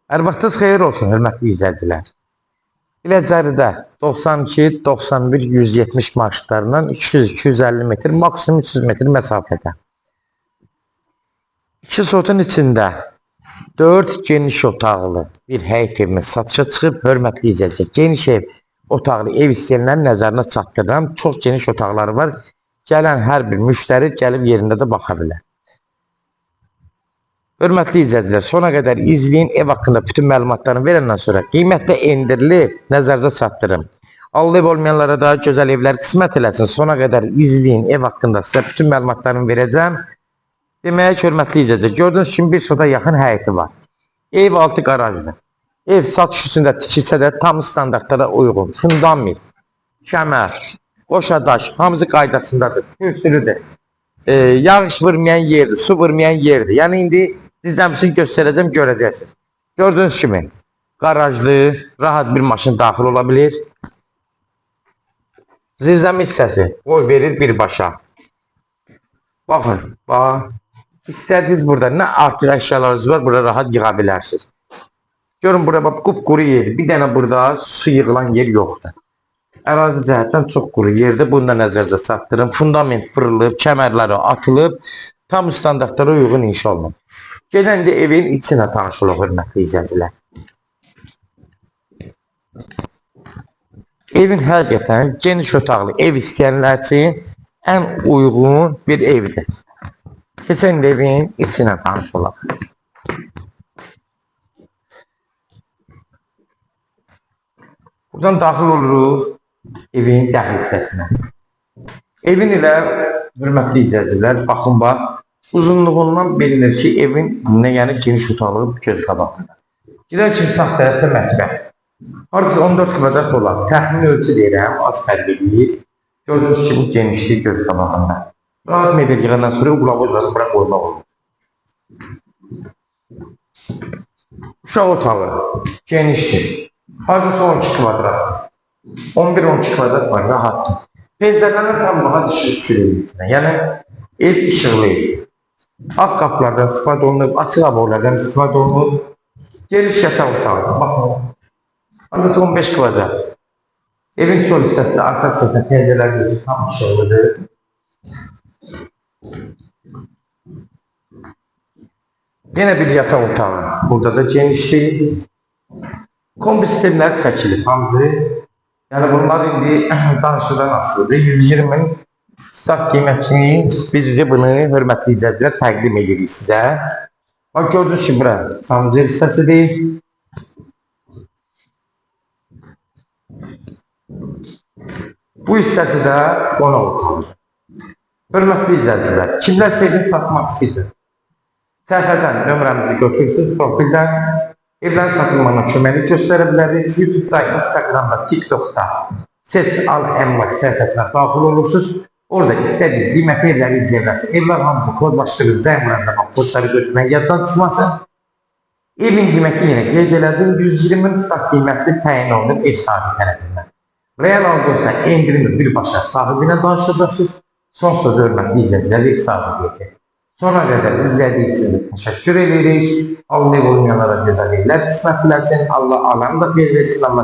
Hər vaxtınız xeyir olsun, hörmətli izləyicilər. Biləcəridə 92, 91, 170 marşrutlarından 200-250 metr, maksimum 300 metr məsafədə. İki sotun içində 4 geniş otaqlı bir həyət evimiz satışa çıxıb, hörmətli izləyicilər. Geniş ev, otaqlı ev istəyənlərin nəzərinə çatdırıram. Çox geniş otaqları var. Gələn hər bir müştəri gəlib yerində də baxa bilər. Hörmətli izləyicilər, sona qədər izləyin, ev haqqında bütün məlumatlarını verəndən sonra qiymətlə endirilib, nəzərinizə çatdırım. Allah ev olmayanlara daha gözəl evlər qismət eləsin. Sona qədər izləyin, ev haqqında sizə bütün məlumatlarını verəcəm. Demək, hörmətli izləyicilər, gördüyünüz kimi bir sota yaxın həyəti var. Ev altı qarajlı. Ev satış üstündə tikilsə də tam standartlara uyğun. Fundament, kəmər, qoşadaş, hamısı qaydasındadır. Kürsülüdür. Yağış vurmayan yerdir, su vurmayan yerdir. Yəni indi sizdən göstərəcəm, görəcəksiniz. Gördüyünüz kimi qarajlı, rahat bir maşın daxil ola bilir. Zirzəmi hissəsi boy verir birbaşa. Baxın, bax. İstədiniz burada nə artıq əşyalarınız var, burada rahat yığa bilərsiniz. Görün, burada bax, qupquru yer. Bir dənə burada su yığılan yer yoxdur. Ərazi cəhətdən çox quru yerdə, bunu da nəzərdə çatdırın. Fundament fırılıb, kəmərləri atılıb, tam standartlara uyğun inşa olunub. Gələn də evin içinə tanış olaq, hörmətli izləyicilər. Evin həqiqətən geniş otaqlı ev istəyənlər üçün ən uyğun bir evdir. Keçən də evin içinə tanış olaq. Buradan daxil oluruq evin dəxil hissəsinə. Evin ilə, hörmətli izləyicilər, baxın bax, uzunluğundan bilinir ki, evin yəni geniş otaqlı göz qabağında. Girər kimi sağ tərəfdə mətbəx. Hardasa 14 kvadrat olan, təxmin ölçü deyirəm, az fərq edir. Gördüyünüz kimi genişlik göz qabağında. Rahat mebel yığandan sonra uqlavozları bura qoymaq olur. Uşaq otağı, genişdir. Hardasa 12 kvadrat. 11-12 kvadrat var, rahatdır. Pəncərələrdən tam rahat işıq silir. Yəni, ev işıqlı. Ağ qapılardan istifadə olunub, açıq aborlardan istifadə olunub. Geniş yataq otağı, baxın. Hardasa 15 kvadrat. Evin sol hissəsi, arka hissəsində pəncərələr tam işıqlıdır. Yenə bir yataq otağı. Burada da genişlik. Kombi sistemləri çəkilib, hamısı. Yəni bunlar indi danışıdan asılıdır. 120 min start qiymətini biz bunu hörmətli izləyicilər təqdim edirik sizə. Bax, gördünüz ki, bura sancı hissəsidir. Bu hissəsi də qonaq otağıdır. Hörmətli izləyicilər, kimlər evini satmaq istəyir? Səhifədən nömrəmizi götürürsünüz, profildən. Evlərin satılmağına köməklik göstərə bilərik. YouTube'da, Instagram'da, TikTok'da Seç Al Əmlak səhifəsinə daxil olursunuz. Orada istədiniz qiymətli evləri izləyərsiniz. Evlər hamısı kodlaşdırılıb, zəngləndə kodları götürmək yaddan çıxmasın. Evin qiyməti yenə qeyd elədim. 120 min start qiymətli təyin olunub ev sahibi tərəfindən. Real aldıqsa endirimli birbaşa sahibinə danışacaqsınız. Son söz hörmətli izləyicilər ev sahibi deyəcək. Sonra qədər izlədiyiniz üçün təşəkkür edirik. Allah ev olmayanlara gözəl evlər qismət eləsin. Allah alanı da xeyir versin.